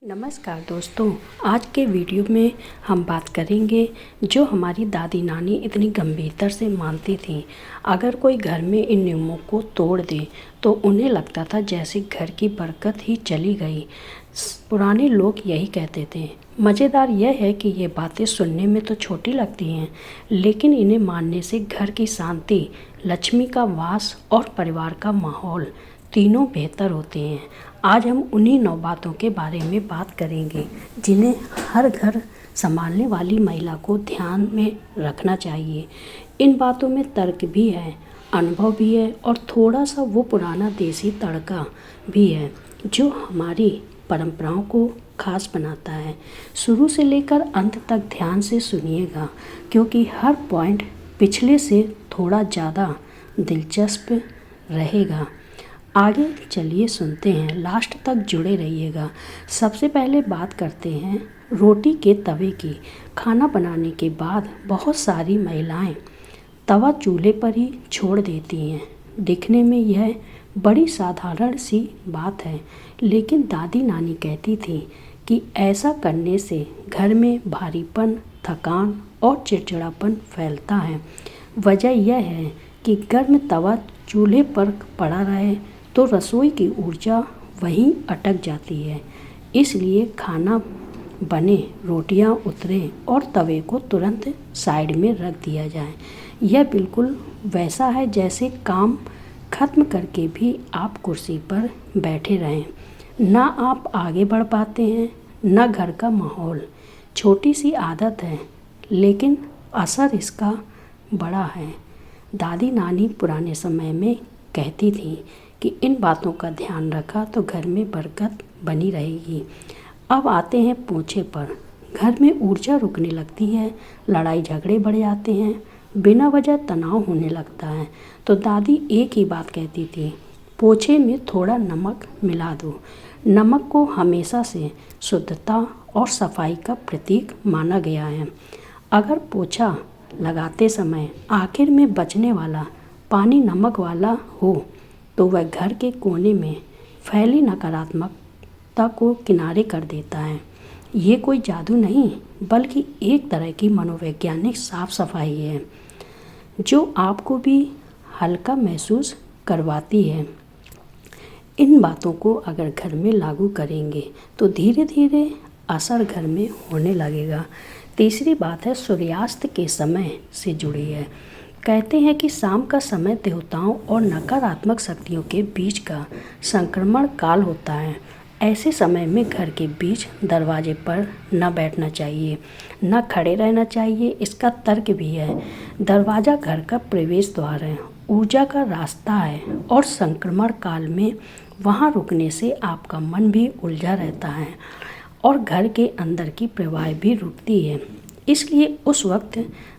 नमस्कार दोस्तों, आज के वीडियो में हम बात करेंगे जो हमारी दादी नानी इतनी गंभीरता से मानती थी। अगर कोई घर में इन नियमों को तोड़ दे तो उन्हें लगता था जैसे घर की बरकत ही चली गई। पुराने लोग यही कहते थे। मज़ेदार यह है कि ये बातें सुनने में तो छोटी लगती हैं, लेकिन इन्हें मानने से घर की शांति, लक्ष्मी का वास और परिवार का माहौल तीनों बेहतर होते हैं। आज हम उन्हीं 9 बातों के बारे में बात करेंगे जिन्हें हर घर संभालने वाली महिला को ध्यान में रखना चाहिए। इन बातों में तर्क भी है, अनुभव भी है और थोड़ा सा वो पुराना देसी तड़का भी है जो हमारी परंपराओं को खास बनाता है। शुरू से लेकर अंत तक ध्यान से सुनिएगा, क्योंकि हर पॉइंट पिछले से थोड़ा ज़्यादा दिलचस्प रहेगा। आगे चलिए सुनते हैं, लास्ट तक जुड़े रहिएगा। सबसे पहले बात करते हैं रोटी के तवे की। खाना बनाने के बाद बहुत सारी महिलाएं तवा चूल्हे पर ही छोड़ देती हैं। दिखने में यह बड़ी साधारण सी बात है, लेकिन दादी नानी कहती थी कि ऐसा करने से घर में भारीपन, थकान और चिड़चिड़ापन फैलता है। वजह यह है कि गर्म तवा चूल्हे पर पड़ा रहे तो रसोई की ऊर्जा वहीं अटक जाती है। इसलिए खाना बने, रोटियां उतरें और तवे को तुरंत साइड में रख दिया जाए। यह बिल्कुल वैसा है जैसे काम खत्म करके भी आप कुर्सी पर बैठे रहें। ना आप आगे बढ़ पाते हैं, ना घर का माहौल। छोटी सी आदत है, लेकिन असर इसका बड़ा है। दादी नानी पुराने समय में कहती थी कि इन बातों का ध्यान रखा तो घर में बरकत बनी रहेगी। अब आते हैं पोछे पर। घर में ऊर्जा रुकने लगती है, लड़ाई झगड़े बढ़ जाते हैं, बिना वजह तनाव होने लगता है। तो दादी एक ही बात कहती थी, पोछे में थोड़ा नमक मिला दो। नमक को हमेशा से शुद्धता और सफाई का प्रतीक माना गया है। अगर पोछा लगाते समय आखिर में बचने वाला पानी नमक वाला हो तो वह घर के कोने में फैली नकारात्मकता को किनारे कर देता है। ये कोई जादू नहीं, बल्कि एक तरह की मनोवैज्ञानिक साफ सफाई है जो आपको भी हल्का महसूस करवाती है। इन बातों को अगर घर में लागू करेंगे तो धीरे धीरे असर घर में होने लगेगा। तीसरी बात है सूर्यास्त के समय से जुड़ी है। कहते हैं कि शाम का समय देवताओं और नकारात्मक शक्तियों के बीच का संक्रमण काल होता है। ऐसे समय में घर के बीच दरवाजे पर न बैठना चाहिए, न खड़े रहना चाहिए। इसका तर्क भी है। दरवाज़ा घर का प्रवेश द्वार है, ऊर्जा का रास्ता है और संक्रमण काल में वहाँ रुकने से आपका मन भी उलझा रहता है और घर के अंदर की प्रवाह भी रुकती है। इसलिए उस वक्त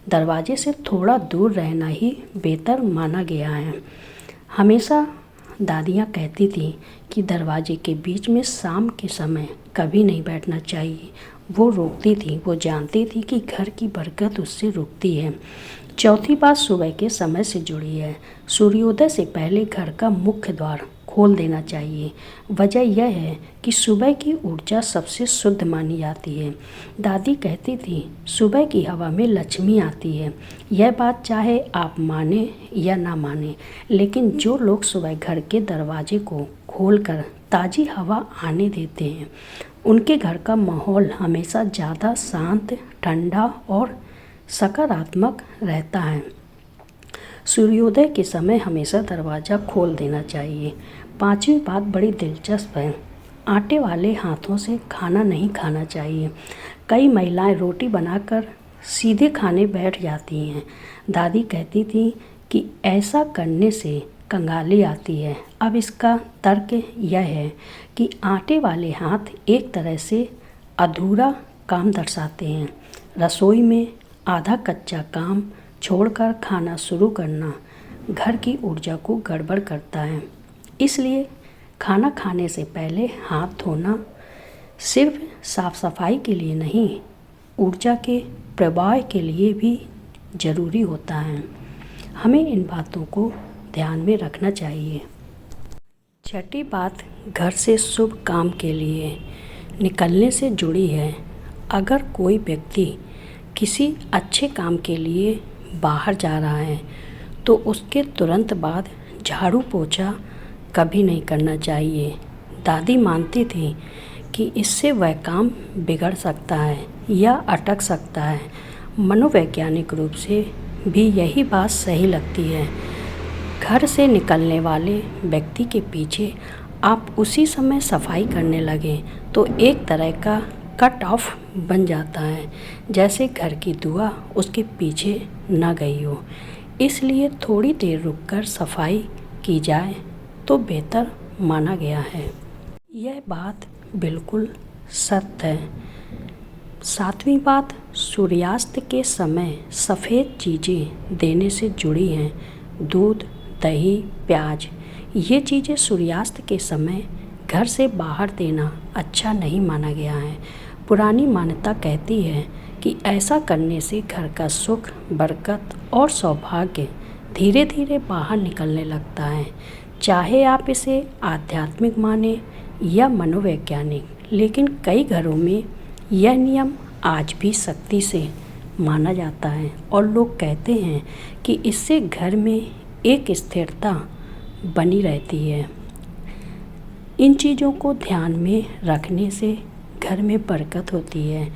दरवाजे से थोड़ा दूर रहना ही बेहतर माना गया है। हमेशा दादियाँ कहती थी कि दरवाजे के बीच में शाम के समय कभी नहीं बैठना चाहिए। वो रोकती थी, वो जानती थी कि घर की बरकत उससे रुकती है। चौथी बात सुबह के समय से जुड़ी है। सूर्योदय से पहले घर का मुख्य द्वार खोल देना चाहिए। वजह यह है कि सुबह की ऊर्जा सबसे शुद्ध मानी जाती है। दादी कहती थी सुबह की हवा में लक्ष्मी आती है। यह बात चाहे आप माने या ना माने, लेकिन जो लोग सुबह घर के दरवाजे को खोलकर ताज़ी हवा आने देते हैं उनके घर का माहौल हमेशा ज़्यादा शांत, ठंडा और सकारात्मक रहता है। सूर्योदय के समय हमेशा दरवाज़ा खोल देना चाहिए। पांचवी बात बड़ी दिलचस्प है। आटे वाले हाथों से खाना नहीं खाना चाहिए। कई महिलाएं रोटी बनाकर सीधे खाने बैठ जाती हैं। दादी कहती थी कि ऐसा करने से कंगाली आती है। अब इसका तर्क यह है कि आटे वाले हाथ एक तरह से अधूरा काम दर्शाते हैं। रसोई में आधा कच्चा काम छोड़कर खाना शुरू करना घर की ऊर्जा को गड़बड़ करता है। इसलिए खाना खाने से पहले हाथ धोना सिर्फ साफ सफाई के लिए नहीं, ऊर्जा के प्रवाह के लिए भी ज़रूरी होता है। हमें इन बातों को ध्यान में रखना चाहिए। छठी बात घर से शुभ काम के लिए निकलने से जुड़ी है। अगर कोई व्यक्ति किसी अच्छे काम के लिए बाहर जा रहा है तो उसके तुरंत बाद झाड़ू पोछा कभी नहीं करना चाहिए। दादी मानती थी कि इससे वह काम बिगड़ सकता है या अटक सकता है। मनोवैज्ञानिक रूप से भी यही बात सही लगती है। घर से निकलने वाले व्यक्ति के पीछे आप उसी समय सफाई करने लगें तो एक तरह का कट ऑफ बन जाता है, जैसे घर की दुआ उसके पीछे न गई हो। इसलिए थोड़ी देर रुककर सफाई की जाए तो बेहतर माना गया है। यह बात बिल्कुल सत्य है। सातवीं बात, सूर्यास्त के समय सफ़ेद चीज़ें देने से जुड़ी हैं। दूध, दही, प्याज, ये चीज़ें सूर्यास्त के समय घर से बाहर देना अच्छा नहीं माना गया है। पुरानी मान्यता कहती है कि ऐसा करने से घर का सुख, बरकत और सौभाग्य धीरे धीरे बाहर निकलने लगता है। चाहे आप इसे आध्यात्मिक माने या मनोवैज्ञानिक, लेकिन कई घरों में यह नियम आज भी सख्ती से माना जाता है और लोग कहते हैं कि इससे घर में एक स्थिरता बनी रहती है। इन चीज़ों को ध्यान में रखने से घर में बरकत होती है।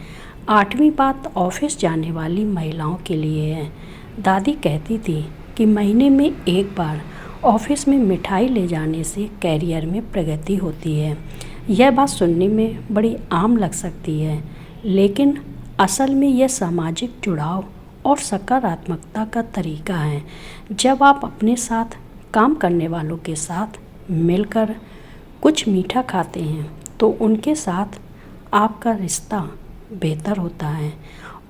आठवीं बात ऑफिस जाने वाली महिलाओं के लिए है। दादी कहती थी कि महीने में एक बार ऑफिस में मिठाई ले जाने से कैरियर में प्रगति होती है। यह बात सुनने में बड़ी आम लग सकती है, लेकिन असल में यह सामाजिक जुड़ाव और सकारात्मकता का तरीका है। जब आप अपने साथ काम करने वालों के साथ मिलकर कुछ मीठा खाते हैं तो उनके साथ आपका रिश्ता बेहतर होता है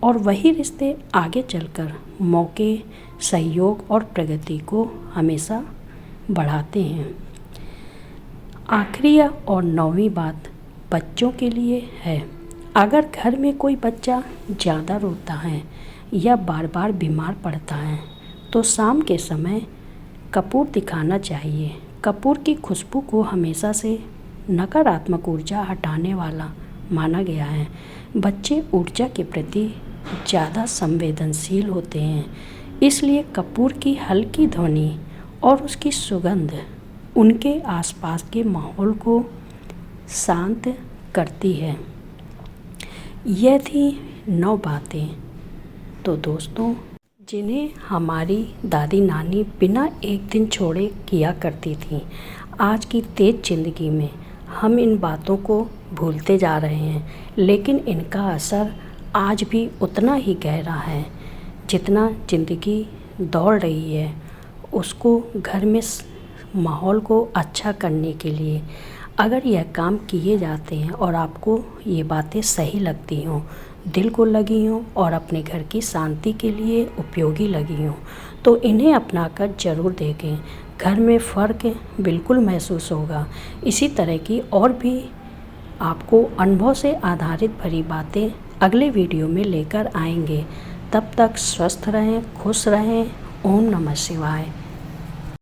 और वही रिश्ते आगे चलकर मौके, सहयोग और प्रगति को हमेशा बढ़ाते हैं। आखिरी और नौवीं बात बच्चों के लिए है। अगर घर में कोई बच्चा ज़्यादा रोता है या बार बार बीमार पड़ता है तो शाम के समय कपूर दिखाना चाहिए। कपूर की खुशबू को हमेशा से नकारात्मक ऊर्जा हटाने वाला माना गया है। बच्चे ऊर्जा के प्रति ज़्यादा संवेदनशील होते हैं, इसलिए कपूर की हल्की ध्वनि और उसकी सुगंध उनके आसपास के माहौल को शांत करती है। यह थी 9 बातें तो दोस्तों, जिन्हें हमारी दादी नानी बिना एक दिन छोड़े किया करती थी। आज की तेज़ ज़िंदगी में हम इन बातों को भूलते जा रहे हैं, लेकिन इनका असर आज भी उतना ही गहरा है जितना ज़िंदगी दौड़ रही है। उसको घर में माहौल को अच्छा करने के लिए अगर यह काम किए जाते हैं और आपको ये बातें सही लगती हों, दिल को लगी हों और अपने घर की शांति के लिए उपयोगी लगी हों, तो इन्हें अपनाकर ज़रूर देखें। घर में फ़र्क बिल्कुल महसूस होगा। इसी तरह की और भी आपको अनुभव से आधारित भरी बातें अगले वीडियो में लेकर आएंगे। तब तक स्वस्थ रहें, खुश रहें। ओम नमः शिवाय।